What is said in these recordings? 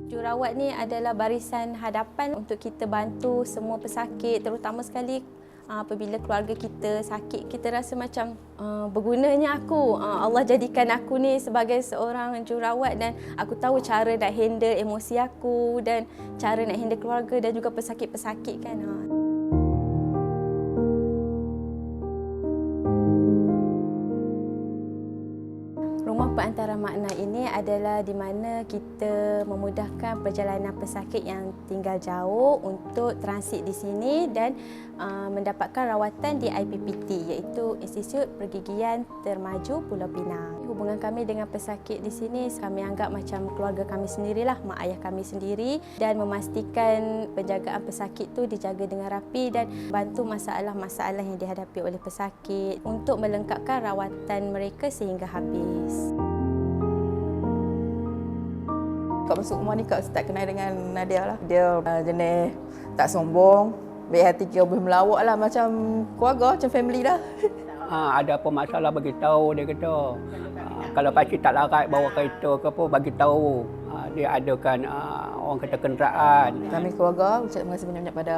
Jururawat ni adalah barisan hadapan untuk kita bantu semua pesakit, terutama sekali apabila keluarga kita sakit, kita rasa macam bergunanya aku. Allah jadikan aku ni sebagai seorang jururawat dan aku tahu cara nak handle emosi aku dan cara nak handle keluarga dan juga pesakit-pesakit kan. Rumah Perantara Makna ini adalah di mana kita memudahkan perjalanan pesakit yang tinggal jauh untuk transit di sini dan mendapatkan rawatan di IPPT, iaitu Institut Pergigian Termaju Pulau Pinang. Hubungan kami dengan pesakit di sini kami anggap macam keluarga kami sendirilah, mak ayah kami sendiri, dan memastikan penjagaan pesakit tu dijaga dengan rapi dan bantu masalah-masalah yang dihadapi oleh pesakit untuk melengkapkan rawatan mereka sehingga habis. Kak masuk rumah ni Kak start kenal dengan Nadia lah. Dia jenis tak sombong, baik hati, kira boleh melawak lah macam keluarga, macam family dah. Ada apa masalah bagi tahu dia kata. Kalau pakcik tak larat bawa kereta ke apa bagi tahu. Dia adakan orang kata kenderaan. Kami keluarga ucap terima kasih banyak-banyak pada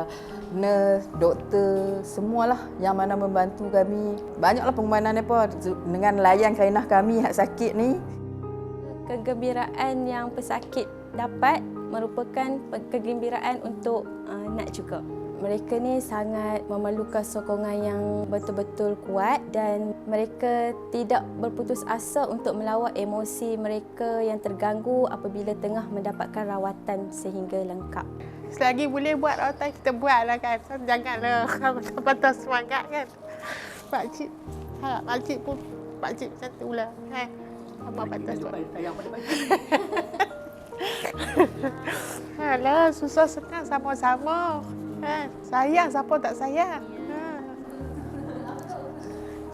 nurse, doktor, semualah yang mana membantu kami. Banyaklah pengorbanan apa dengan layan kainah kami hak sakit ni. Kegembiraan yang pesakit dapat merupakan kegembiraan untuk Nat juga. Mereka ni sangat memerlukan sokongan yang betul-betul kuat dan mereka tidak berputus asa untuk melawat emosi mereka yang terganggu apabila tengah mendapatkan rawatan sehingga lengkap. Selagi boleh buat rawatan, kita buatlah kan. Janganlah patah semangat kan. Pakcik, harap pakcik pun pakcik macam itulah kan. Abang patah semangat. Alah, susah senang sama-sama. Sayang, siapa tak sayang?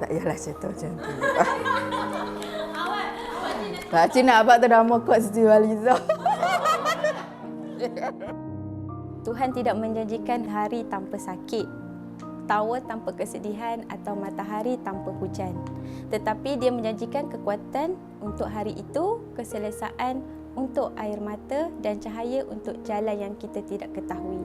Tak payahlah cerita macam tu. Pakcik nak abang tu nama kot Siti Waliza. Tuhan tidak menjanjikan hari tanpa sakit, tawa tanpa kesedihan atau matahari tanpa hujan. Tetapi dia menjanjikan kekuatan untuk hari itu, keselesaan untuk air mata dan cahaya untuk jalan yang kita tidak ketahui.